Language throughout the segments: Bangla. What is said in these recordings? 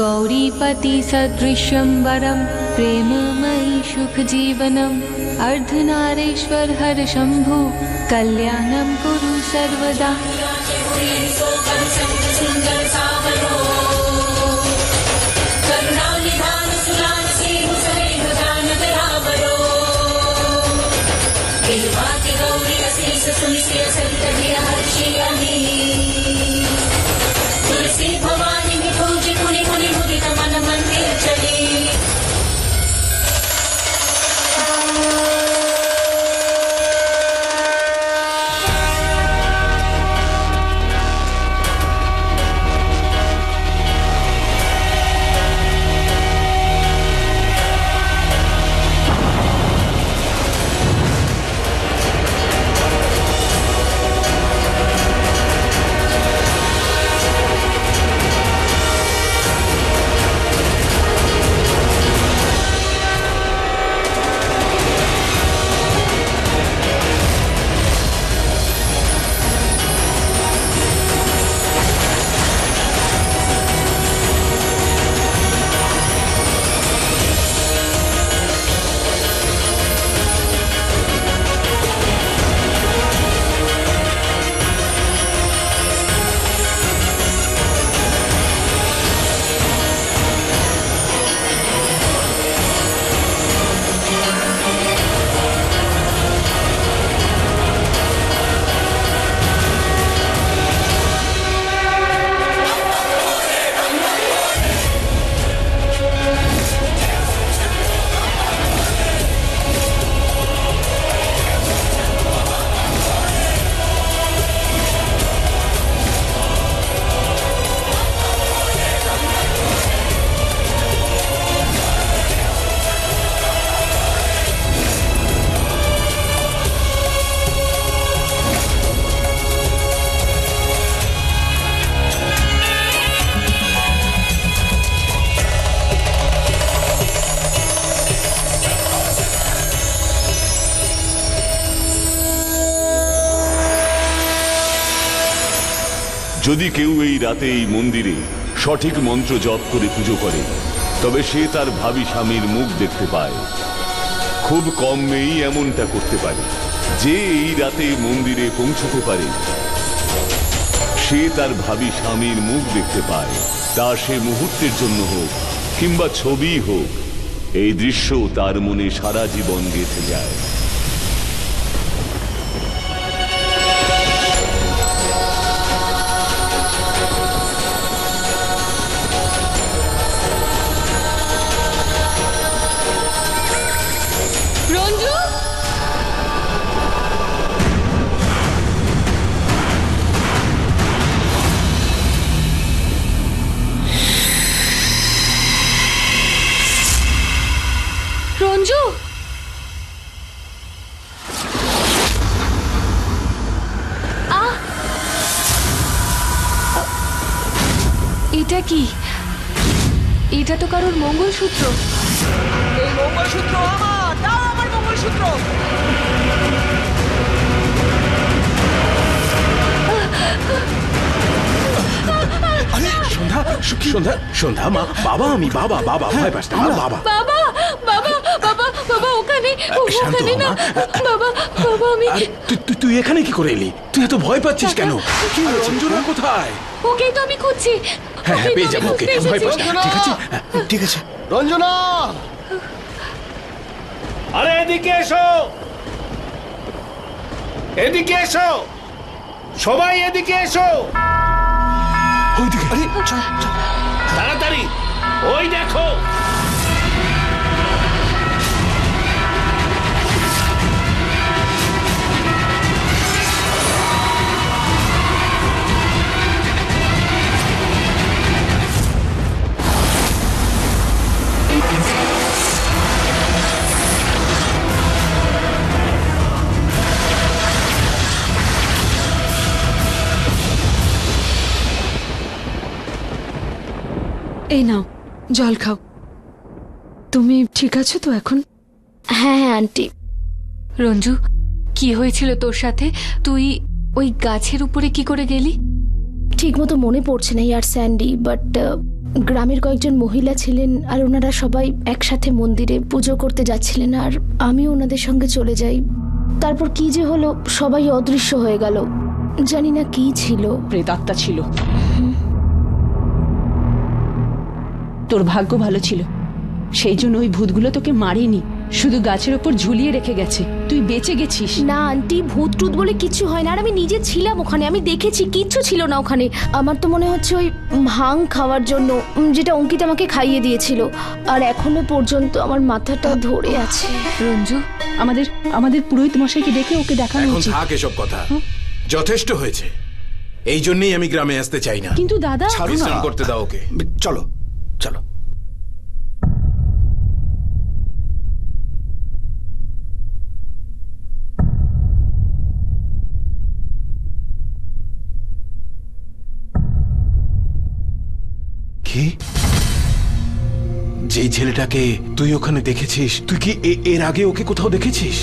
गौरीपति सदृशं वरं प्रेममयि सुखजीवनम् अर्धनारीश्वर हर शंभु कल्याणं कुरु सर्वदा। যদি কেউ এই রাতে এই মন্দিরে সঠিক মন্ত্র জপ করে পুজো করে তবে সে তার ভাবী স্বামীর মুখ দেখতে পায়। খুব কম মেয়েই এমনটা করতে পারে। যে এই রাতে মন্দিরে পৌঁছতে পারে সে তার ভাবী স্বামীর মুখ দেখতে পায়, তা সে মুহূর্তের জন্য হোক কিংবা ছবি হোক। এই দৃশ্য তার মনে সারা জীবন গেঁথে যায়। রঞ্জু, এটা কি? এটা তো কারোর মঙ্গলসূত্র। এই মঙ্গলসূত্র আমার, দাও আমার মঙ্গলসূত্র। আরে সন্ধ্যা, সন্ধ্যা, সন্ধ্যা মা, বাবা আমি, বাবা বাবা ভয় পাস না, বাবা বাবা বাবা বাবা বাবা ওখানে ওখানে না বাবা বাবা আমি। আরে তুই এখানে কি করে এলি? তুই এত ভয় পাচ্ছিস কেন? কি হয়েছে? রঞ্জনা কোথায়? ওকেই তো আমি খুঁজছি। হ্যাঁ হ্যাঁ পেয়ে যাবো ওকে, ভয় পাস না, ঠিক আছে ঠিক আছে। রঞ্জনা, আরে এদিকে এসো, এদিকে এসো, সবাই এদিকে এসো। ওইদিকে, আরে তাড়াতাড়ি, ওই দেখো। এই নাও জল খাও। তুমি ঠিক আছো তো এখন? হ্যাঁ হ্যাঁ আন্টি। রঞ্জু, কি হয়েছিল তোর সাথে? তুই ওই গাছের উপরে কি করে গেলি? ঠিক মতো মনে পড়ছে না ইয়ার স্যান্ডি, বাট গ্রামের কয়েকজন মহিলা ছিলেন আর ওনারা সবাই একসাথে মন্দিরে পুজো করতে যাচ্ছিলেন আর আমি ওনাদের সঙ্গে চলে যাই। তারপর কি যে হলো, সবাই অদৃশ্য হয়ে গেল। জানি না কি ছিল। প্রেতাত্মা ছিল। তোর ভাগ্য ভালো ছিল, সেই জন্য ওই ভূতগুলো তোকে মারেনি, শুধু গাছের ওপর ঝুলিয়ে রেখে গেছে। তুই বেঁচে গেছিস। না আন্টি, ভূত টুত বলে কিছু হয় না। আর আমি নিজে ছিলাম ওখানে, আমি দেখেছি, কিচ্ছু ছিল না ওখানে। আমার তো মনে হচ্ছে ওই ভাং খাওয়ার জন্য, যেটা অঙ্কিত আমাকে খাইয়ে দিয়েছিল। আর এখনো পর্যন্ত আমার মাথাটা ধরে আছে। রঞ্জু, আমাদের আমাদের পুরোহিত মশাইকে ডেকে ওকে দেখানো এখন উচিত। থাক এসব কথা, যথেষ্ট হয়েছে। এই জন্যই আমি গ্রামে আসতে চাই না। কিন্তু দাদা, বিশ্রাম করতে দাও ওকে। চলো চলো। কি? যেই ছেলেটাকে তুই ওখানে দেখেছিস, তুই কি এর আগে ওকে কোথাও দেখেছিস?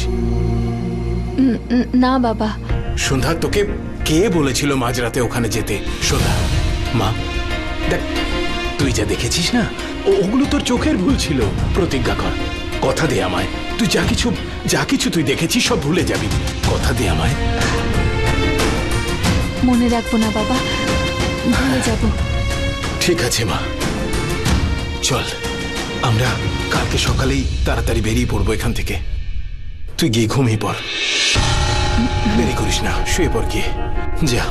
না বাবা। সন্ধ্যা, তোকে কে বলেছিল মাঝরাতে ওখানে যেতে? সন্ধ্যা, মা দেখ, তুই যা দেখেছিস না, ওগুলো তোর চোখের ভুল ছিল। প্রতিজ্ঞা কর, কথা দে আমায়, তুই যা কিছু তুই দেখেছিস সব ভুলে যাবি। কথা দে আমায়। মনে রাখবো না বাবা, ভুলে যাব। ঠিক আছে মা, চল আমরা কালকে সকালেই তাড়াতাড়ি বেরিয়ে পড়বো এখান থেকে। তুই গিয়ে ঘুমিয়ে পড়, দেরি করিস না, শুয়ে পড় গিয়ে, যা।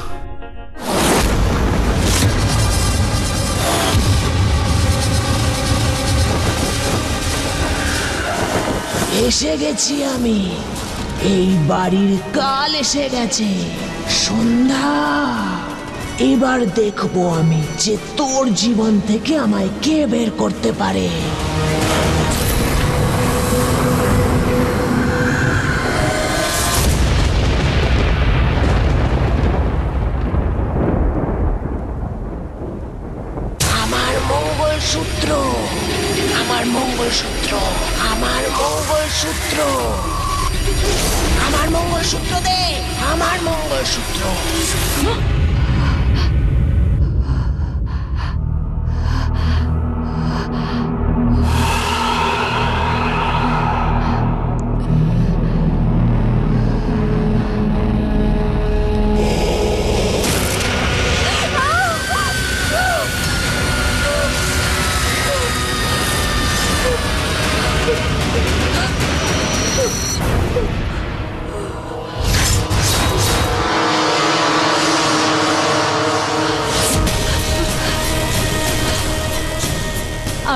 এসে গেছি আমি, এই বাড়ির কাল এসে গেছে। সন্ধ্যা, এবার দেখবো আমি যে তোর জীবন থেকে আমায় কে বের করতে পারে। আমার মঙ্গলসূত্র, আমার মঙ্গলসূত্র, আমার মঙ্গলসূত্র, আমার মঙ্গলসূত্র দে, আমার মঙ্গলসূত্র।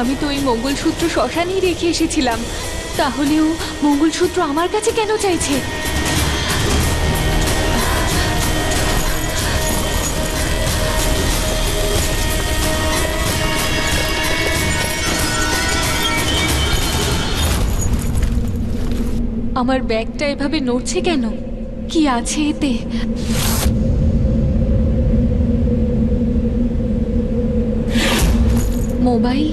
আমি তো এই মঙ্গলসূত্র শ্মশানেই রেখে এসেছিলাম, তাহলেও মঙ্গলসূত্র আমার কাছে কেন চাইছে? আমার ব্যাগটা এভাবে নড়ছে কেন? কি আছে এতে? মোবাইল?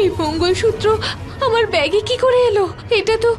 এই মঙ্গলসূত্র আমার ব্যাগে কি করে এলো? এটা তো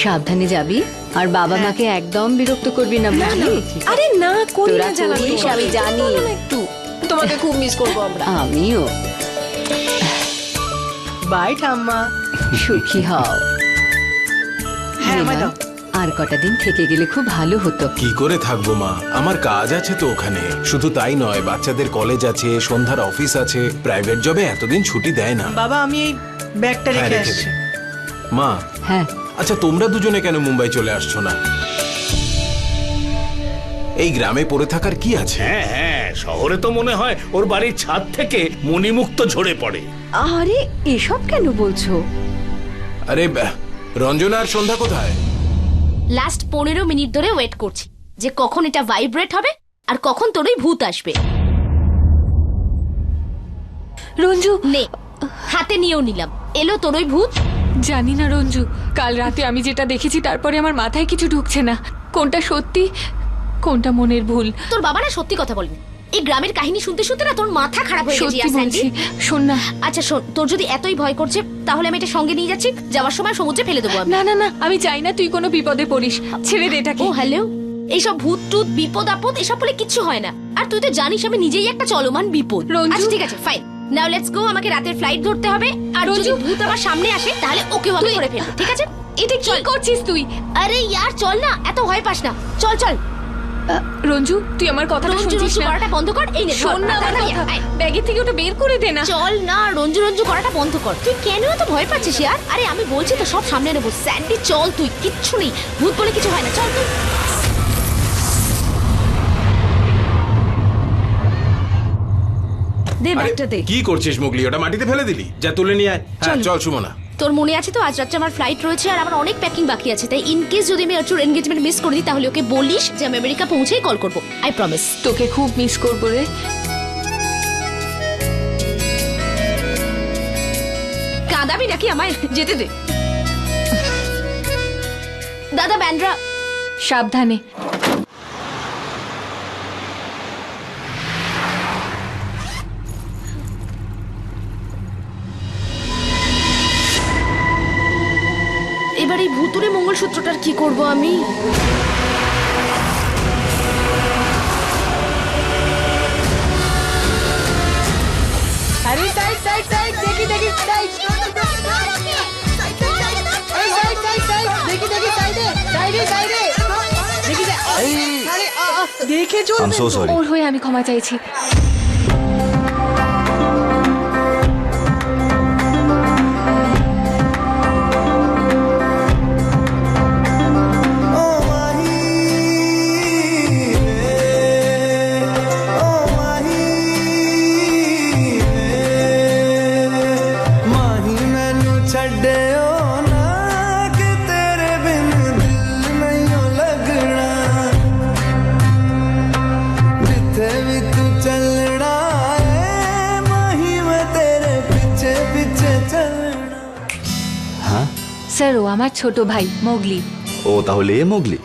সাবধানে যাবি আর বাবা মাকে একদম বিরক্ত করবি না, বুঝলি? আরে না, করি তোরা না জানা, করিস, আমি জানি। একটু তোমাকে খুব মিস করবো আমরা। আমিও। বাই ঠাম্মা। সুখী হও। হ্যাঁ নীলা, ম্যাডাম। আর কটা দিন থেকে গেলে খুব ভালো হতো। কি করে থাকবো মা, আমার কাজ আছে তো ওখানে। শুধু তাই নয়, বাচ্চাদের কলেজ আছে, সন্ধ্যার অফিস আছে, প্রাইভেট জবে এতদিন ছুটি দেয় না। বাবা আমি এই ব্যাগটা হ্যাঁ, রেখে রেখে আসছি। দে। মা, হ্যাঁ, আচ্ছা তোমরা দুজনে কেন মুম্বাই চলে আসছো না? এই গ্রামে পড়ে থাকার কি আছে? হ্যাঁ হ্যাঁ, শহরে তো মনে হয় ওর বাড়ির ছাদ থেকে মণিমুক্ত ঝরে পড়ে। আরে এসব কেন বলছো? আরে রঞ্জনা আর সন্ধ্যা কোথায়? লাস্ট 15 মিনিট ধরে ওয়েট করছি যে কখন এটা ভাইব্রেট হবে আর কখন তোর ওই ভূত আসবে। রঞ্জু, নে, হাতে নিয়েও নিলাম। এলো তোর ওই ভূত। জানি না রঞ্জু, কাল রাতে আমি যেটা দেখেছি তারপরে আমার মাথায় কিছু ঢুকছে না। কোনটা সত্যি কোনটা মনের ভুল। তোর বাবা না সত্যি কথা বলবি। এই গ্রামের কাহিনী শুনতে শুনতে না তোর মাথা খারাপ হয়ে গেছে। সত্যি বলছি, শোন না। আচ্ছা শোন, তোর যদি এতই ভয় করছে তাহলে আমি এটা সঙ্গে নিয়ে যাচ্ছি, যাওয়ার সময় সমুদ্রে ফেলে দেবো আমি। না না না, আমি চাই না তুই কোনো বিপদে পড়িস, ছেড়ে দে এটাকে। ও হ্যালো, এইসব ভূত টুত বিপদ আপদ এসব বলে কিচ্ছু হয় না। আর তুই তো জানিস আমি নিজেই একটা চলমান বিপদ। রঞ্জু। আচ্ছা ঠিক আছে, ফাইন, নাও লেটস গো। আমাকে রাতের ফ্লাইট ধরতে হবে, আর যদি রঞ্জু। ভূত আমার সামনে আসে তাহলে ওকেও আমি ধরে ফেলবো, ঠিক আছে? এটা কি করছিস তুই? আরে ইয়ার চল না, এত ভয় পাস না, চল চল। রঞ্জু, তুই আমার কথাটা রঞ্জু শুনছিস রঞ্জু না? করাটা বন্ধ কর। এই নে, শোন না আমার তাড়াতাড়ি কথা, আয়। ব্যাগের থেকে ওটা বের করে দে না। চল না, রঞ্জু রঞ্জু করাটা বন্ধ কর। তুই কেন এত ভয় পাচ্ছিস ইয়ার? আরে আমি বলছি তো সব সামনে নেবো। স্যান্ডি চল, তুই কিচ্ছু নেই, ভূত বলে কিছু হয় না, চল তুই। দে আরে, ব্যাগটা দে। কি করছিস মুগলি? ওটা মাটিতে ফেলে দিলি? যা তুলে নিয়ে আয়। হ্যাঁ চল সুমনা। তোর মনে আছে তো আজ রাত্রে আমার ফ্লাইট রয়েছে আর আমার অনেক প্যাকিং বাকি আছে, তাই ইন কেস যদি আমি আর্চুর এনগেজমেন্ট মিস করে দিই তাহলে ওকে বলিস যে আমি আমেরিকা পৌঁছেই কল করবো। I promise. তোকে খুব মিস করবো রে। কাঁদাবি নাকি আমায়? যেতে দে। দাদা ব্যান্ড্রা। সাবধানে। এবার এই ভুতুরে মঙ্গলসূত্রটার কি করব আমি? আরে সাইড সাইড সাইড, দেখি দেখি সাইড। এই সাইড সাইড সাইড, দেখি দেখি সাইডে সাইডে সাইডে দেখি দে। আরে দেখে চলবে তো। ওর হয়ে আমি ক্ষমা চাইছি। স্যার, ও আমার ছোট ভাই মোগলি। ও তাহলে এ মোগলি?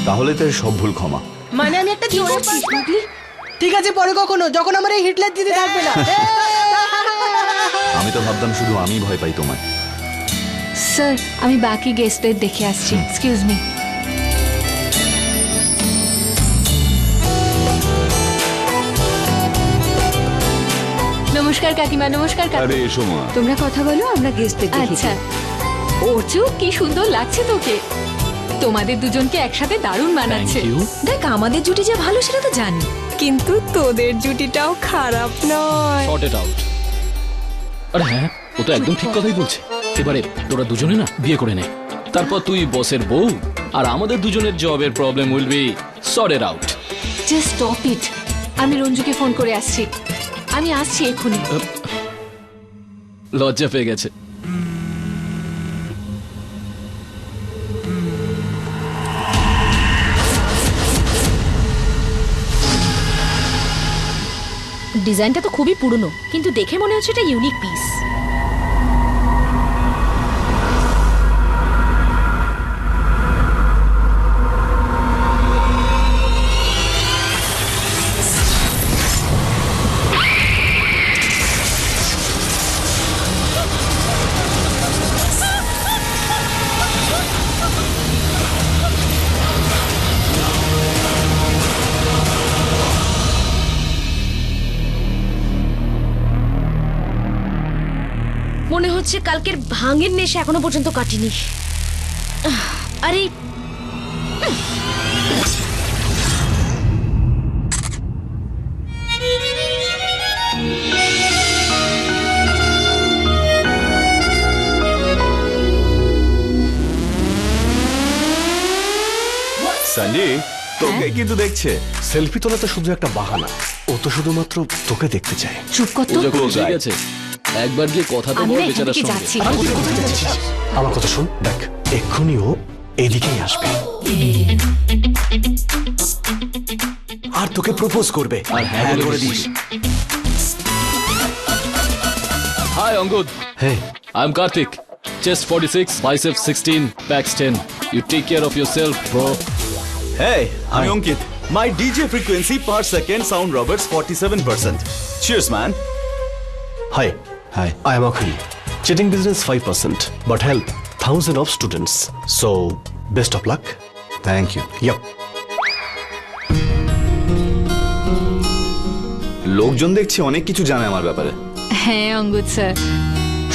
তাহলে তোর সব ভুল ক্ষমা। মানে আমি একটা জোরে পাচ্ছি। ঠিক আছে, পরে কখনো, যখন আমার এই হিটলার দিদি থাকবে না। আমি তো ভাবতাম শুধু আমি ভয় পাই তোমায়। স্যার, আমি বাকি গেস্টদের দেখে আসছি। Excuse me. নমস্কার কাকিমা। নমস্কার আরে কাকিমা। এসো মা। তোমরা কথা বলো, আমরা গেস্টদের দেখি। আচ্ছা। অর্জু, কি সুন্দর লাগছে তোকে। তোমাদের দুজনকে একসাথে দারুণ মানাচ্ছে। দেখ, আমাদের জুটি যে ভালো সেটা তো জানি, কিন্তু তোদের জুটিটাও খারাপ নয়। Short it out. আরে হ্যাঁ, ও তো একদম ঠিক কথাই বলছে। এবারে তোরা দুজনে না বিয়ে করে নে, তারপর তুই বসের বউ আর আমাদের দুজনের জবের problem will be sorted out. Just stop it. আমি রঞ্জুকে ফোন করে আসছি। আমি আসছি এক্ষুনি। লজ্জা পেয়ে গেছে। ডিজাইনটা তো খুবই পুরনো, কিন্তু দেখে মনে হচ্ছে এটা ইউনিক পিস। হচ্ছে কালকের ভাঙের নেশা এখনো পর্যন্ত কাটিনি। আরে সঞ্জয় তোকে কিন্তু দেখছে। সেলফি তোলা তো শুধু একটা বাহানা, ও তো শুধুমাত্র তোকে দেখতে চায়। চুপ কর ও তো। যখন এসে গেছে একবার গিয়ে কথা তো আমি বল না এখান বেচারার থেকে সঙ্গে। যাচ্ছি। আমার কথা শোন, দেখ এক্ষুনি ও এদিকেই আসবে আর তোকে প্রপোজ করবে। আর হ্যাঁ বলে দিস। হাই অঙ্গদ, হ্যাঁ I'm Karthik. Chest 46, biceps 16, backs 10. You take care of yourself, bro. Hey, আমি অঙ্কিত। My DJ frequency per second sound Roberts 47%. Cheers, man. Hi, Hi. I am Akhil. Cheating business 5%, but help thousands of students. So, best of luck. Thank you. Yup. লোকজন দেখছি অনেক কিছু জানে আমার ব্যাপারে। হ্যাঁ অঙ্গদ স্যার।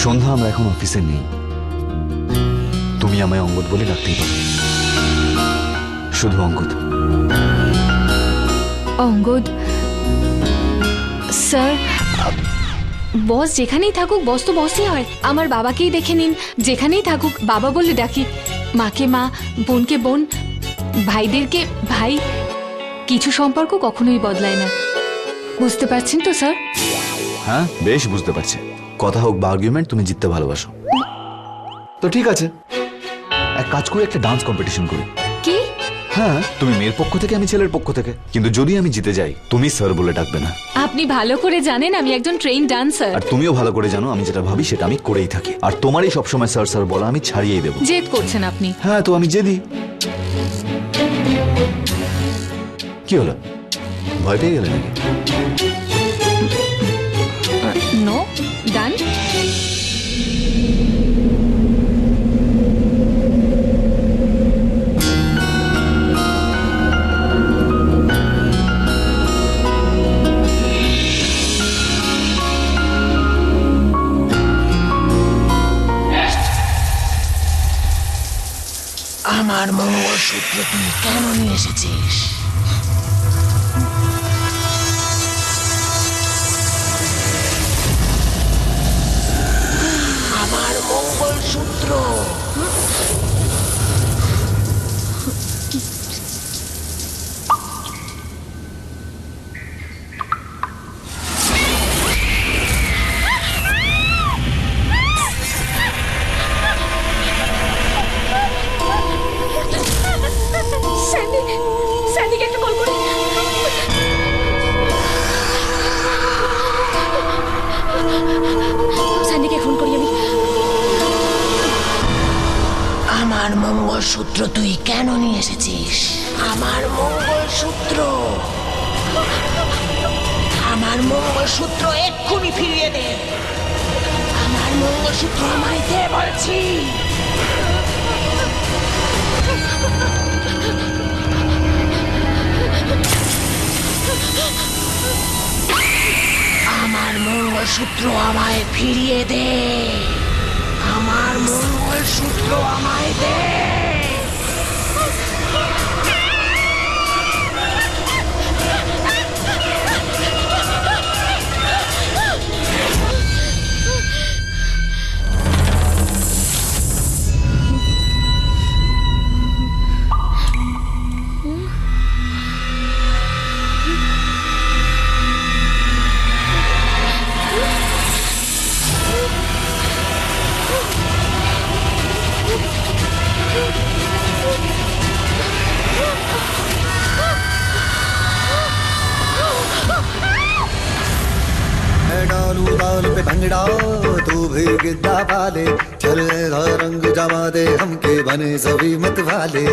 সন্ধ্যা, আমরা এখন অফিসে নেই, তুমি আমায় অঙ্গদ বলে ডাকতেই পারো, শুধু অঙ্গদ। অঙ্গদ স্যার, বস যেখানেই থাকুক বস তো বসই হয়। আমার বাবাকেই দেখে নিন, যেখানেই থাকুক বাবা বলে ডাকি, মাকে মা, বোনকে বোন, ভাইদেরকে ভাই। কিছু সম্পর্ক কখনোই বদলায় না, বুঝতে পারছেন তো স্যার? হ্যাঁ বেশ বুঝতে পারছি। কথা হোক বা আর্গুমেন্ট, তুমি জিততে ভালোবাসো তো ঠিক আছে, এক কাজ করে একটা ডান্স কম্পিটিশন করি। কি? হ্যাঁ, তুমি মেয়ের পক্ষ থেকে, আমি ছেলের পক্ষ থেকে, কিন্তু যদি আমি জিতে যাই তুমি স্যার বলে ডাকবে না। আপনি ভালো করে জানেন আমি একজন ট্রেন ডান্সার। আর তুমিও ভালো করে জানো আমি যেটা ভাবি সেটা আমি করেই থাকি, আর তোমারই সবসময় স্যার স্যার বলা আমি ছাড়িয়েই দেবো। জেদ করছেন আপনি? হ্যাঁ, তো আমি জেদি। কি হলো, ভয় পেয়ে গেলে নাকি? নো, ডান। আমার মঙ্গলসূত্র তুই কেন নিয়ে এসেছিস? আমার মঙ্গলসূত্র। স্যান্ডিকে একটা কল করি। স্যান্ডিকে ফোন করি আমি। আমার মঙ্গলসূত্র তুই কেন নিয়ে এসেছিস? আমার মঙ্গলসূত্র, আমার মঙ্গলসূত্র এক্ষুনি ফিরিয়ে দে। আমার মঙ্গলসূত্র আমায় দে বলছি। আমার মঙ্গলসূত্র আমায় ফিরিয়ে দে। আমার মঙ্গলসূত্র আমায় দে। डालू बाल पे भंगड़ा तू भी गिद्दा पाले, चले रंग जमा दे हमके बने सभी मत वाले।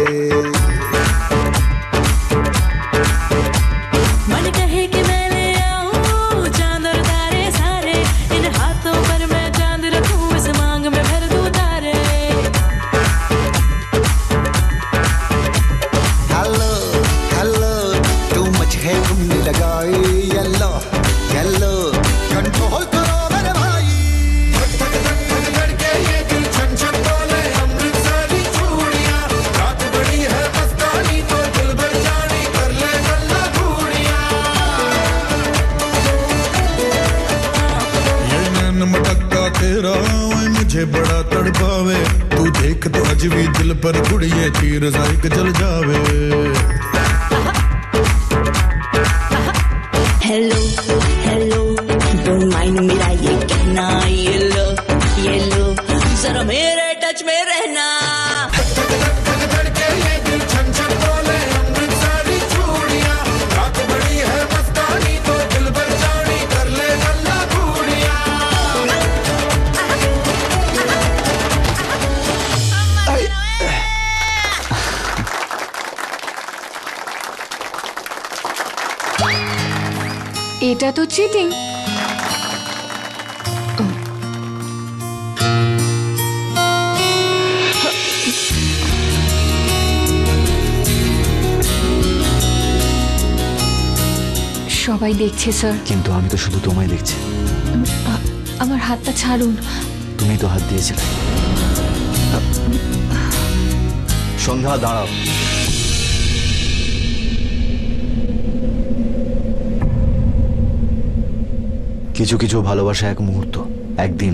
मन कहे कि मैं ले आऊं चांद और तारे सारे, इन हाथों पर मैं चांद रखूं, इस मांग में भर दूं तारे। हेलो हेलो तू मच है तुमने लगाई येलो येलो कंट्रोल करो मेरे भाई। तेरा ओए मुझे बड़ा तड़पावे तू देख तो अज भी दिल पर कुड़िए तीर जाइक जल जावे हेलो हेलो डोंट माइंड मेरा ये कहना ये लो जरा मेरे टच में रहना এটা তো চিটিং। সবাই দেখছে স্যার। কিন্তু আমি তো শুধু তোমায় দেখছি। আমার হাতটা ছাড়ুন। তুমি তো হাত দিয়েছিলে। সন্ধ্যা দাঁড়াও। কিছু কিছু ভালোবাসা এক মুহূর্ত, একদিন,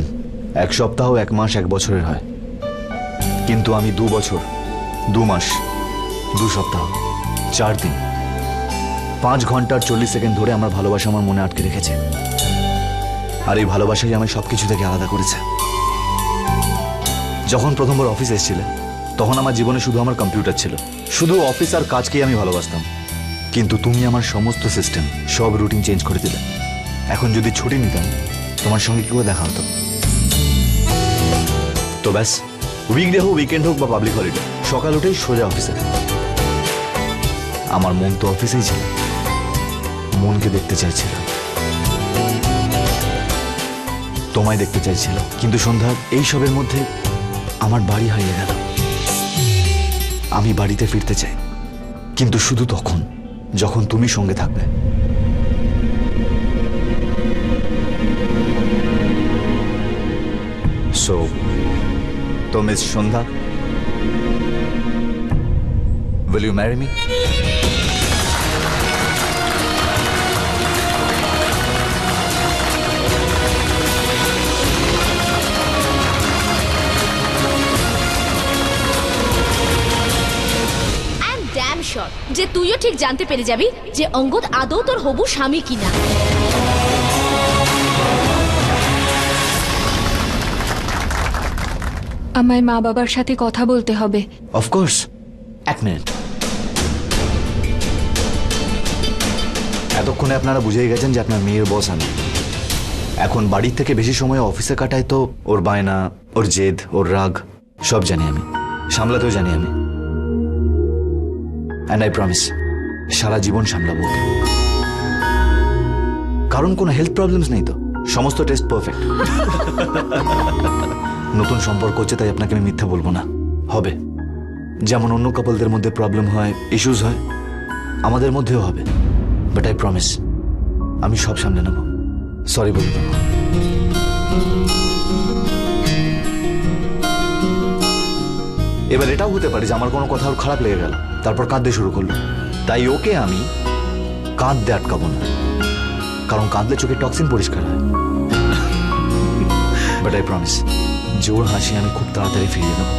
এক সপ্তাহ, এক মাস, এক বছরের হয়। কিন্তু আমি 2 বছর, 2 মাস, 2 সপ্তাহ, 4 দিন, 5 ঘন্টা আর 40 সেকেন্ড ধরে আমার ভালোবাসা আমার মনে আটকে রেখেছে। আর এই ভালোবাসাই আমায় সবকিছু থেকে আলাদা করেছে। যখন প্রথমবার অফিস এসেছিলে তখন আমার জীবনে শুধু আমার কম্পিউটার ছিল, শুধু অফিস আর কাজকেই আমি ভালোবাসতাম। কিন্তু তুমি আমার সমস্ত সিস্টেম, সব রুটিন চেঞ্জ করে দিলে। এখন যদি ছুটি নিতাম তোমার সঙ্গে কি করে দেখা হতো? তো ব্যাস, উইকডে হোক, উইকেন্ড হোক বা পাবলিক হলিডে, সকাল উঠেই সোজা অফিসে। আমার মন তো অফিসেই ছিল, মনকে দেখতে চাইছিল, তোমায় দেখতে চাইছিল। কিন্তু সন্ধ্যা, এই সবের মধ্যে আমার বাড়ি হারিয়ে গেল। আমি বাড়িতে ফিরতে চাই, কিন্তু শুধু তখন যখন তুমি সঙ্গে থাকবে। So, Miss Shandha, will you marry me? Damn sure যে তুইও ঠিক জানতে পেরে যাবি যে অঙ্গদ আদৌ তোর হবু স্বামী কিনা। আমায় মা বাবার সাথে কথা বলতে হবে। Of course, 1 minute. এতক্ষণে আপনারা বুঝেই গেছেন যে আপনার মেয়ের বস আমি। এখন বাড়ির থেকে বেশি সময় অফিসে কাটায়, তো ওর বায়না, ওর জেদ, ওর রাগ সব জানি আমি, সামলাতেও জানি আমি। অ্যান্ড আই প্রমিস, সারা জীবন সামলাবো ওকে। কারণ কোনো হেলথ প্রবলেমস নেই তো, সমস্ত টেস্ট পারফেক্ট। নতুন সম্পর্ক হচ্ছে তাই আপনাকে আমি মিথ্যা বলবো না। হবে, যেমন অন্য কাপলদের মধ্যে প্রবলেম হয়, ইস্যুস হয়, আমাদের মধ্যেও হবে। বাট আই প্রমিস, আমি সব সামলে নেব। সরি বলে দেবো। এবার এটাও হতে পারে যে আমার কোনো কথা ওর খারাপ লেগে গেল, তারপর কাঁদতে শুরু করলো। তাই ওকে আমি কাঁদতে আটকাবো না, কারণ কাঁদলে চোখে টক্সিন পরিষ্কার হয়। বাট আই প্রমিস, জোর হাসি আমি খুব তাড়াতাড়ি ফিরিয়ে দেবো।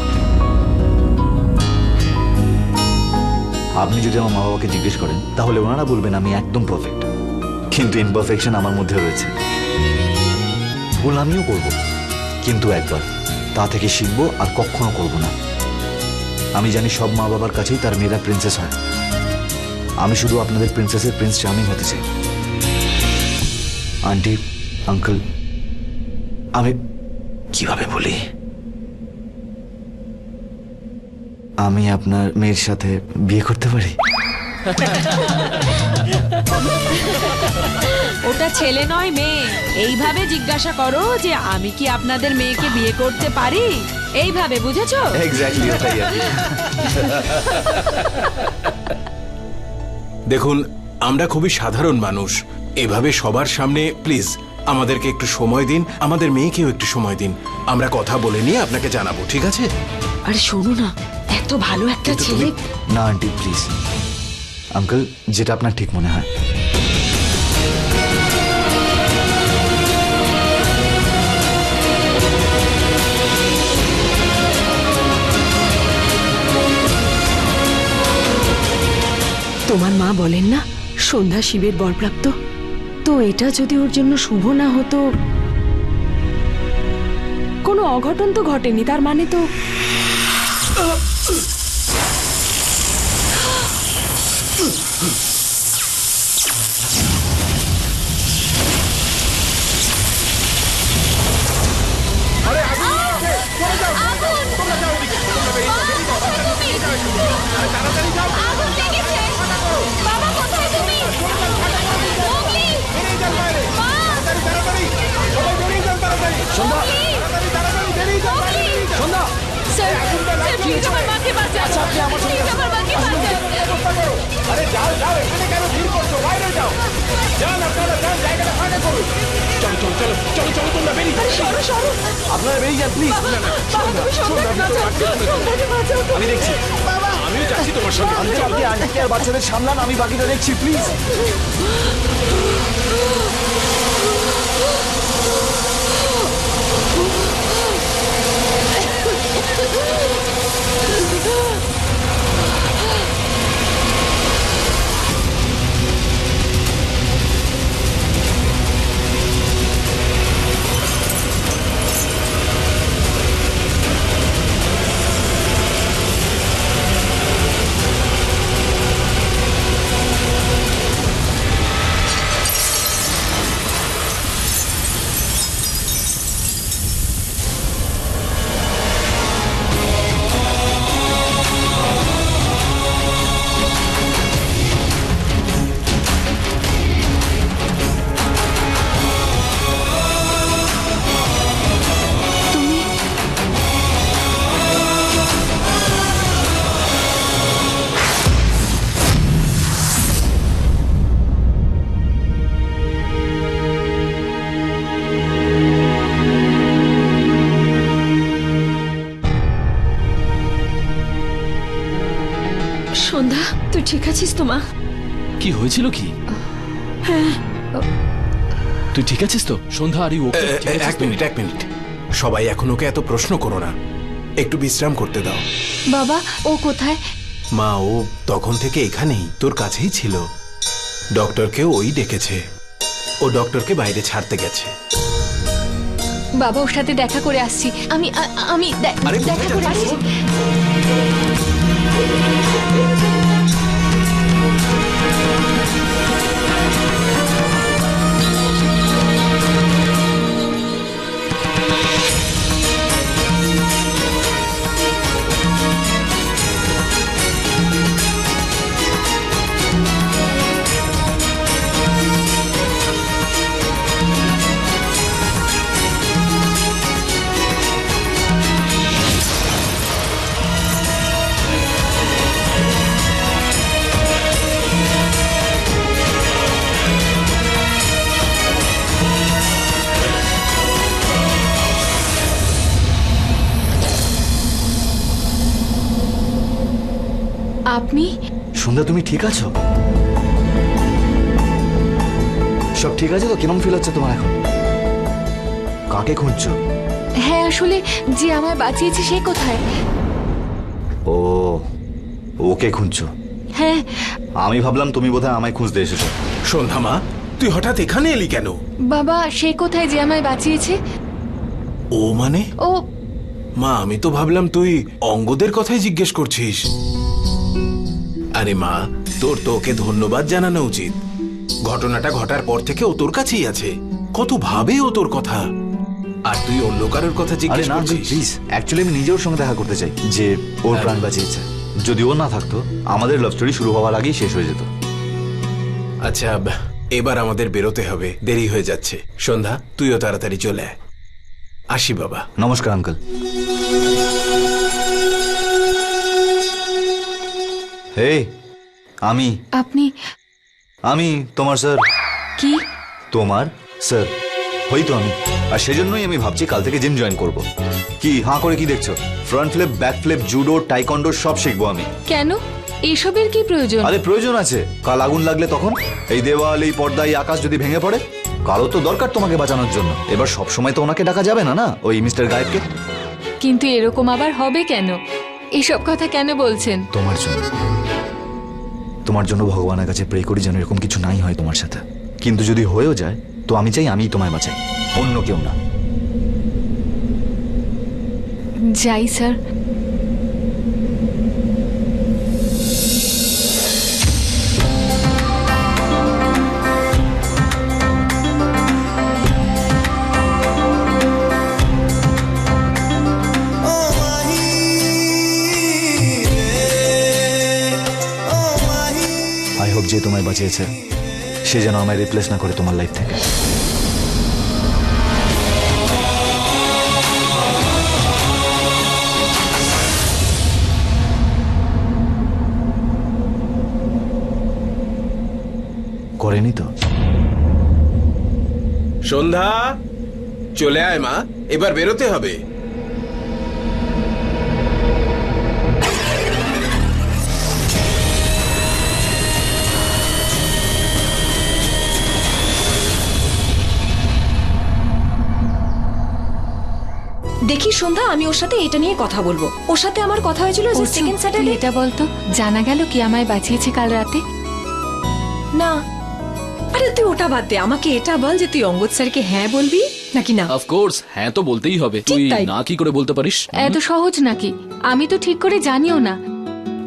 আপনি যদি আমার মা বাবাকে জিজ্ঞেস করেন তাহলে ওনারা বলবেন আমি একদম পারফেক্ট, কিন্তু ইমপারফেকশন আমার মধ্যে রয়েছে। ভুল আমিও করব, কিন্তু একবার, তা থেকে শিখবো আর কখনো করব না। আমি জানি সব মা বাবার কাছেই তার মেয়েরা প্রিন্সেস হয়। আমি শুধু আপনাদের প্রিন্সেসের প্রিন্স চার্মিং হতে চাই। আন্টি, আঙ্কেল, আমি কিভাবে বলি, আমি আপনার মেয়ের সাথে বিয়ে করতে পারি? ওটা ছেলে নয় মেয়ে। এইভাবে জিজ্ঞাসা করো যে আমি কি আপনাদের মেয়েকে বিয়ে করতে পারি, এইভাবে, বুঝেছো? এক্স্যাক্টলি ওটাই। দেখুন, আমরা খুবই সাধারণ মানুষ। এভাবে সবার সামনে প্লিজ আমাদেরকে একটু সময় দিন, আমাদের মেয়েকেও একটু সময় দিন। আমরা কথা বলে নিয়ে আপনাকে জানাবো, ঠিক আছে? আরে শোনো না, এত ভালো একটা ছেলে। না আন্টি প্লিজ, আঙ্কেল যেটা আপনার ঠিক মনে হয়। মা বলেন না সন্ধ্যা শিবের বরপ্রাপ্ত, তো এটা যদি ওর জন্য শুভ না হতো, কোনো অঘটন তো ঘটেনি, তার মানে তো আপনারা বেরিয়ে যান প্লিজ। আমি দেখছি, আমিও যাচ্ছি তোমার সঙ্গে। আপনি আন্টিকে আর বাচ্চাদের সামলান, আমি বাকিটা দেখছি প্লিজ। সন্ধ্যা, তুই ঠিক আছিস তো মা? কি হয়েছিল কি? হ্যাঁ, তুই ঠিক আছিস তো? সন্ধ্যা আর এক মিনিট, সবাই এখন ওকে এত প্রশ্ন করো না, একটু বিশ্রাম করতে দাও। বাবা ও কোথায়? মা ও তখন থেকে এখানেই তোর কাছেই ছিল, ডক্টরকে ওই ডেকেছে, ও ডক্টরকে বাইরে ছাড়তে গেছে। বাবা ওর সাথে দেখা করে আসছি, আমি দেখা করে আসছি। আপনি? সন্ধ্যা তুমি ঠিক আছো? সব ঠিক আছে তো? কেমন ফিল হচ্ছে তোমার এখন? কাকে খুঁজছো? হ্যাঁ আসলে যে আমায় বাঁচিয়েছে সে কোথায়? ও, ওকে খুঁজছো? হ্যাঁ। আমি ভাবলাম তুমি বোধহয় আমায় খুঁজতে এসেছো। সন্ধ্যা মা, তুই হঠাৎ এখানে এলি কেন? বাবা সে কোথায় যে আমায় বাঁচিয়েছে? ও মানে? ও মা, আমি তো ভাবলাম তুই অঙ্গদের কথাই জিজ্ঞেস করছিস। আরে মা, তোর তো ওকে ধন্যবাদ জানানো উচিত। ঘটনাটা ঘটার পর থেকে ও তোর কাছেই আছে, কত ভাবে ও তোর কথা, আর তুই অন্য কারোর কথা জিজ্ঞেস করছিস। প্লিজ, অ্যাকচুয়ালি আমি নিজে ওর সঙ্গে দেখা করতে চাই, যে ওর প্রাণ বাঁচিয়েছে। যদি ও না থাকতো আমাদের লাভ স্টোরি শুরু হওয়ার আগেই শেষ হয়ে যেত। আচ্ছা, এবার আমাদের বেরোতে হবে, দেরি হয়ে যাচ্ছে। সন্ধ্যা, তুইও তাড়াতাড়ি চলে আয়। আসি বাবা। নমস্কার আঙ্কেল। এই আমি আমি তোমার স্যার। কি? তোমার স্যার হয়তো আমি, আর সেজন্যই আমি ভাবছি কাল থেকে জিম জয়েন করব। কি হাঁ করে কি দেখছো? Front flip, back flip, judo, taekwondo সব শিখবো আমি। কেন? এসবের কি প্রয়োজন? আরে প্রয়োজন আছে, কাল আগুন লাগলে তখন এই দেওয়াল, এই পর্দা, এই আকাশ যদি ভেঙে পড়ে, কারো তো দরকার তোমাকে বাঁচানোর জন্য। এবার সব সময় তো ওনাকে ডাকা যাবে না, না ওই মিস্টার গায়েবকে। কিন্তু এরকম আবার হবে কেন? এসব কথা কেন বলছেন? তোমার জন্য। তোমার জন্য ভগবানের কাছে প্রে করি যেন এরকম কিছু নাই হয় তোমার সাথে। কিন্তু যদি হয়েও যায় তো আমি চাই আমিই তোমায় বাঁচাই, অন্য কেউ না। যাই স্যার। আই হোপ যে তোমায় বাঁচিয়েছে সে যেন আমায় রিপ্লেস না করে তোমার লাইফ থেকে। করেনি তো? সন্ধ্যা, চলে আয় মা, এবার বেরোতে হবে। দেখি সন্ধ্যা, আমি ওর সাথে এটা নিয়ে কথা বলবো। ওর সাথে আমার কথা হয়েছিল যে সেকেন্ড স্যাটারডে। এটা বলতো জানা গেল কি আমায় বাঁচিয়েছে কাল রাতে? না, আরে তুই ওটা বাদ দে, আমাকে এটা বল যে তুই অঙ্গদ স্যারকে হ্যাঁ বলবি নাকি না। অফকোর্স হ্যাঁ তো বলতেই হবে, তুই না কি করে বলতে পারিস? এত সহজ নাকি? আমি তো ঠিক করে জানিও না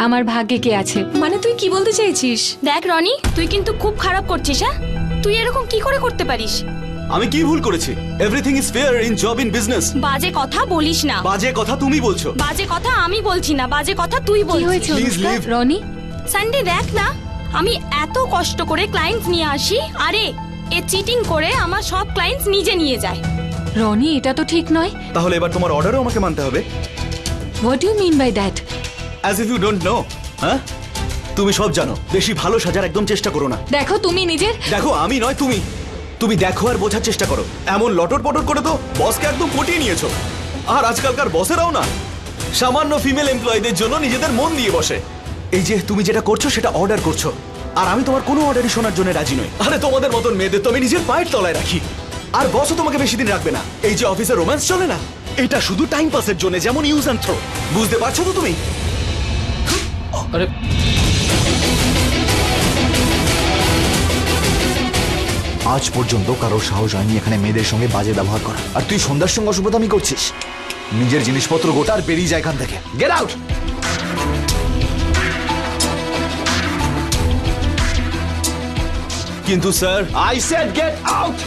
আমার ভাগ্যে কে আছে। মানে তুই কি বলতে চাইছিস? দেখ রনি, তুই কিন্তু খুব খারাপ করছিস। হ্যাঁ, তুই এরকম কি করে করতে পারিস? আমি কি ভুল করেছি? Everything is fair in job in business. বাজে কথা বলিস না। বাজে কথা তুমি বলছো। বাজে কথা আমি বলছি না, বাজে কথা তুই বলছিস। Please leave. রনি, সানডে দেখ না, আমি এত কষ্ট করে ক্লায়েন্টস নিয়ে আসি, আরে এ চিটিং করে আমার সব ক্লায়েন্টস নিজে নিয়ে যায়। রনি, এটা তো ঠিক নয়। তাহলে এবার তোমার অর্ডারও আমাকে মানতে হবে। What do you mean by that? As if you don't know. হ্যাঁ, তুমি সব জানো। বেশি ভালো সাজার একদম চেষ্টা করো না। দেখো তুমি নিজের। দেখো আমি নয় তুমি। তুমি দেখো আর বোঝার চেষ্টা করো। এমন লটর পটর করে তো বসকে একদম পটিয়ে নিয়েছো। আর আজকালকার বসেরাও না সামান্য ফিমেল এমপ্লয়ীদের জন্য নিজেদের মন দিয়ে বসে। এই যে তুমি যেটা করছো সেটা অর্ডার করছো, আর আমি তোমার কোনো অর্ডারই শোনার জন্য রাজি নই। আরে তোমাদের মতন মেয়েদের তো আমি নিজের পায়ের তলায় রাখি। আর বসও তোমাকে বেশি দিন রাখবে না। এই যে অফিসে রোম্যান্স চলে না, এটা শুধু টাইম পাসের জন্য, যেমন ইউজ অ্যান্ড থ্রো। বুঝতে পারছো তো তুমি? আরে আজ পর্যন্ত কারোর সাহস হয়নি এখানে মেয়েদের সঙ্গে বাজে ব্যবহার করা। আর তুই সন্ধ্যার সঙ্গে অসভ্যতামি করছিস। নিজের জিনিসপত্র গোটা আর বেরিয়ে যায় এখান থেকে। Get out. কিন্তু sir, I said get out.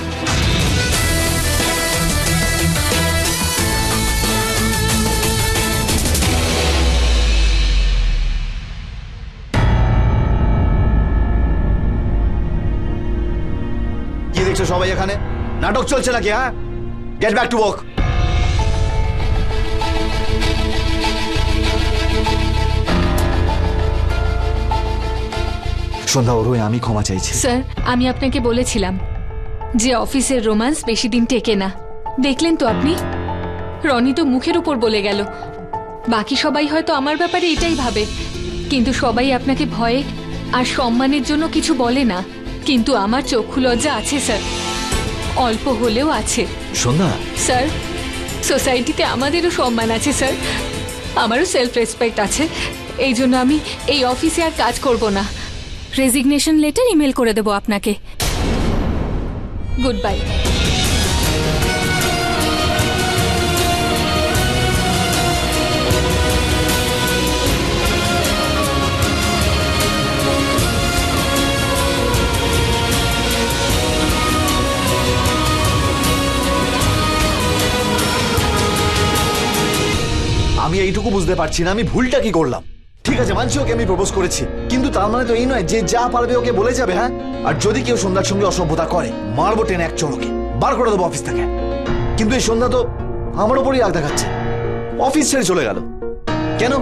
কি দেখছো সবাই এখানে? নাটক চলছে নাকি? হ্যাঁ, get back to work. Sandhya, ওর হয়ে আমি ক্ষমা চাইছি। স্যার, আমি আপনাকে বলেছিলাম যে অফিসের রোম্যান্স বেশি দিন টেকে না। দেখলেন তো আপনি, রনি তো মুখের উপর বলে গেল। বাকি সবাই হয়তো আমার ব্যাপারে এটাই ভাবে, কিন্তু সবাই আপনাকে ভয়ে আর সম্মানের জন্য কিছু বলে না। কিন্তু আমার চক্ষু লজ্জা আছে স্যার, অল্প হলেও আছে। সন্ধ্যা স্যার, সোসাইটিতে আমাদেরও সম্মান আছে স্যার, আমারও সেলফ রেসপেক্ট আছে। এই জন্য আমি এই অফিসে আর কাজ করব না। রেজিগনেশন লেটার ইমেল করে দেবো আপনাকে। Good bye. আমি এইটুকু বুঝতে পারছি না আমি ভুলটা কি করলাম। ঠিক আছে, মানছি ওকে আমি প্রপোজ করেছি, কিন্তু তার মানে তো এই নয় যে যা পারবে ওকে বলে যাবে। হ্যাঁ, আর যদি কেউ সন্ধ্যার সঙ্গে অসভ্যতা করে, মারবো টেনে এক চড়কে, বার করে দেবো অফিস থেকে। কিন্তু এই সন্ধ্যা তো আমার উপরই রাগ দেখাচ্ছে, অফিস ছেড়ে চলে গেল। কেন?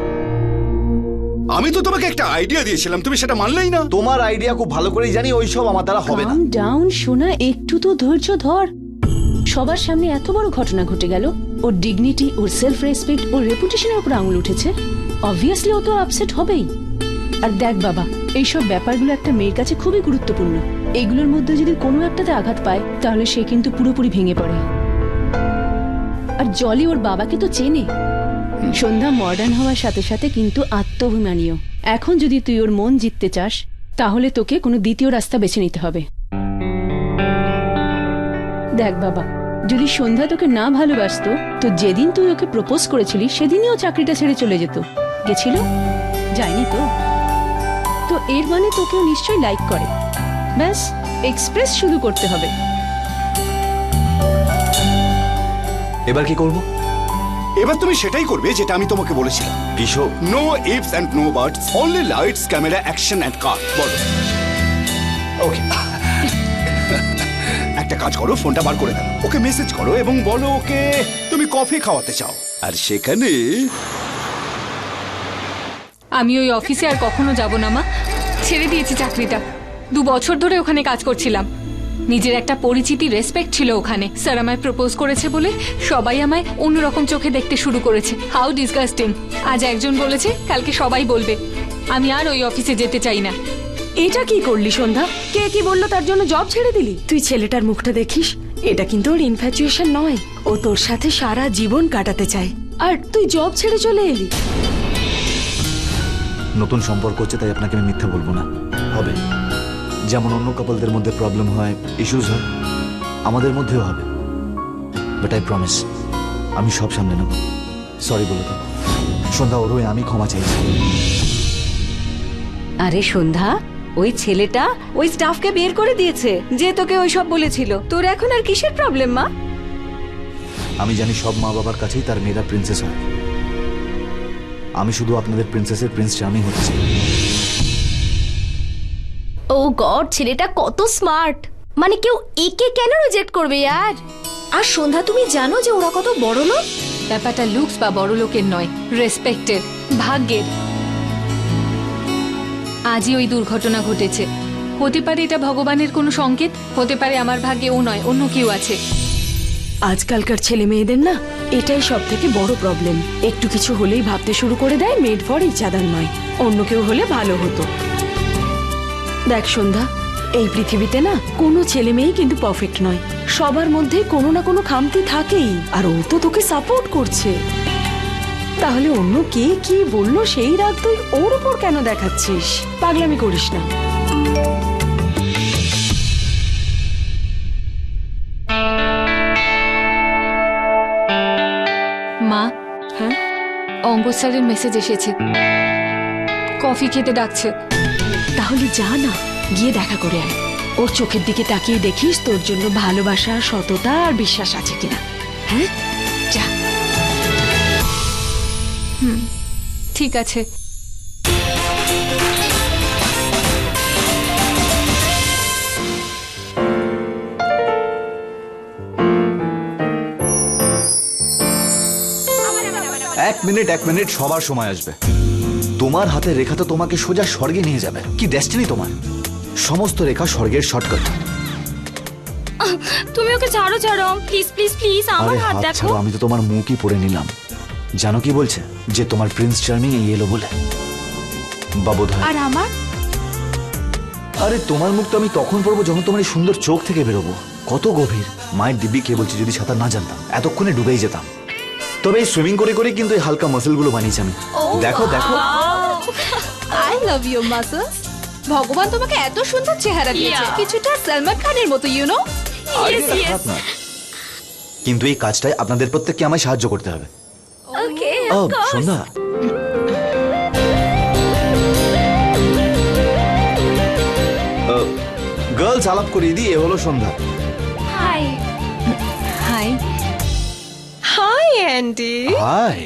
আমি তো তোমাকে একটা আইডিয়া দিয়েছিলাম, তুমি সেটা মানলেই না। তোমার আইডিয়া খুব ভালো করেই জানি ওইসব আমার দ্বারা হবে না। ডাউন সোনা, একটু তো ধৈর্য ধর। সবার সামনে এত বড় ঘটনা ঘটে গেল, ওর ডিগনিটি, ওর সেলফ রেসপেক্ট, ওর রেপুটেশনের উপর আঙুল উঠেছে। অবভিয়াসলি ও তো আপসেট হবেই। আর দেখ বাবা, এইসব ব্যাপারগুলো একটা মেয়ের কাছে খুবই গুরুত্বপূর্ণ। এগুলোর মধ্যে যদি কোনো একটাতে আঘাত পায় তাহলে সে কিন্তু পুরোপুরি ভেঙে পড়ে। আর জলি ওর বাবাকে তো চেনে। সন্ধ্যা মডার্ন হওয়ার সাথে সাথে কিন্তু আত্মাভিমানীও। এখন যদি তুই ওর মন জিততে চাস তাহলে তোকে কোনো দ্বিতীয় রাস্তা বেছে নিতে হবে। দেখ বাবা, যদি সন্ধ্যা তোকে না ভালোবাসতো তো যেদিন তুই ওকে প্রপোজ করেছিলি সেদিনই ও চাকরিটা ছেড়ে চলে যেত। গেছিল? যায়নি তো। তো এর মানে তোকেও নিশ্চয়ই লাইক করে। ব্যাস এক্সপ্রেস শুধু করতে হবে। এবার কি করব? এবার তুমি সেটাই করবে যেটা আমি তোমাকে বলেছিলাম। Kishore, no ifs and no buts, only lights, camera, action and cut. বলো। ওকে। একটা কাজ করো, ফোনটা বার করে দাও, ওকে মেসেজ করো এবং বলো ওকে তুমি কফি খাওয়াতে চাও, আর সেখানে আমি ওই অফিসে আর কখনো যাব না মা। ছেড়ে দিয়েছি চাকরিটা। 2 বছর ধরে ওখানে কাজ করছিলাম। নিজের একটা পরিচিতি, রেসপেক্ট ছিল ওখানে। স্যার আমায় প্রপোজ করেছে বলে সবাই আমায় অন্যরকম চোখে দেখতে শুরু করেছে। How disgusting. আজ একজন বলেছে, কালকে সবাই বলবে। আমি আর ওই অফিসে যেতে চাই না। এটা কি করলি সন্ধ্যা? কে কি বললো তার জন্য জব ছেড়ে দিলি? তুই ছেলেটার মুখটা দেখিস, এটা কিন্তু ওর ইনফ্যাচুয়েশন নয়। ও তোর সাথে সারা জীবন কাটাতে চায়, আর তুই জব ছেড়ে চলে এলি। নতুন সম্পর্ক হচ্ছে তাই আপনাকে আমি মিথ্যা বলবো না। হবে, যেমন অন্য কাপলদের মধ্যে প্রবলেম হয়, ইস্যুজ হয়, আমাদের মধ্যেও হবে। বাট আই প্রমিস, আমি সব সামনে নেব। সরি বলে তো সন্ধ্যা, ওর হয়ে আমি ক্ষমা চাইছি। আরে সন্ধ্যা, ওই ছেলেটা ওই স্টাফকে বের করে দিয়েছে যে তোকে ওইসব বলেছিল। তোর এখন আর কিসের প্রবলেম মা? আমি জানি সব মা বাবার কাছেই তার মেয়েরা প্রিন্সেস হয়। আমি শুধু আপনাদের প্রিন্সেসের প্রিন্স চার্মিং হতে চাই। ও গড, ছেলেটা কত স্মার্ট। মানে কেউ একে কেন রিজেক্ট করবে यार? আর সন্ধ্যা, তুমি জানো যে ওরা কত বড় লোক? ব্যাপারটা লুকস বা বড় লোকের নয়, রেসপেক্টের, ভাগ্যের। আজই ওই দুর্ঘটনা ঘটেছে। হতে পারে এটা ভগবানের কোনো সংকেত, হতে পারে আমার ভাগ্যে ও নয়, অন্য কেউ আছে। আজকালকার ছেলে মেয়েদের না এটাই সব থেকে বড় প্রবলেম। একটু কিছু হলেই ভাবতে শুরু করে দেয় মেড ফর ইচ আদার নয়, অন্য কেউ হলে ভালো হতো। দেখ সন্ধ্যা, এই পৃথিবীতে না কোনো ছেলে মেয়েই কিন্তু পারফেক্ট নয়। সবার মধ্যে কোনো না কোনো খামতি থাকেই, আর ও তো তোকে সাপোর্ট করছে। তাহলে অন্য কে কি বললো সেই রাগ তুই ওর উপর কেন দেখাচ্ছিস? পাগলামি করিস না। মা, হ্যাঁ, অঙ্গদ স্যারের মেসেজ এসেছে, কফি খেতে ডাকছে। তাহলে যা না, গিয়ে দেখা করে আয়। ওর চোখের দিকে তাকিয়ে দেখিস তোর জন্য ভালোবাসা, সততা আর বিশ্বাস আছে কিনা। হ্যাঁ, যা। ঠিক আছে। এক মিনিট, সবার সময় আসবে। তোমার হাতের রেখা তো তোমাকে সোজা স্বর্গে নিয়ে যাবে। কি ডেস্টিনি তোমার! সমস্ত রেখা স্বর্গের শর্টকাট। তুমি ওকে ছাড়ো ছাড়ো, প্লিজ প্লিজ প্লিজ, আমার হাত দেখো। আমি তো তোমার মুখই পড়ে নিলাম। জানো কি বলছে? যে তোমার প্রিন্স চার্মিং এই এলো বলে। বাবুধায়। আর আমার? আরে তোমার মুখ তো আমি তখন পড়বো যখন তোমার এই সুন্দর চোখ থেকে বেরোবো। কত গভীর! মায়ের দিব্যি কে বলছি, যদি সাঁতার না জানতাম এতক্ষণে ডুবেই যেতাম। তবে এই সুইমিং করে করে কিন্তু এই হালকা মাসেল গুলো বানিয়েছি আমি। দেখো দেখো। I love you muscles. ভগবান তোমাকে এত সুন্দর চেহারা দিয়েছে, কিছুটা সলমান খানের মতো, ইউ নো। কিন্তু এই কাজটাই আপনাদের প্রত্যেককে আমায় সাহায্য করতে হবে। ওকে, সন্ধ্যা, গার্লস আলাপ করিয়ে দিই। এ হলো Sandhya. Hi. Hi. Hi Andy. High.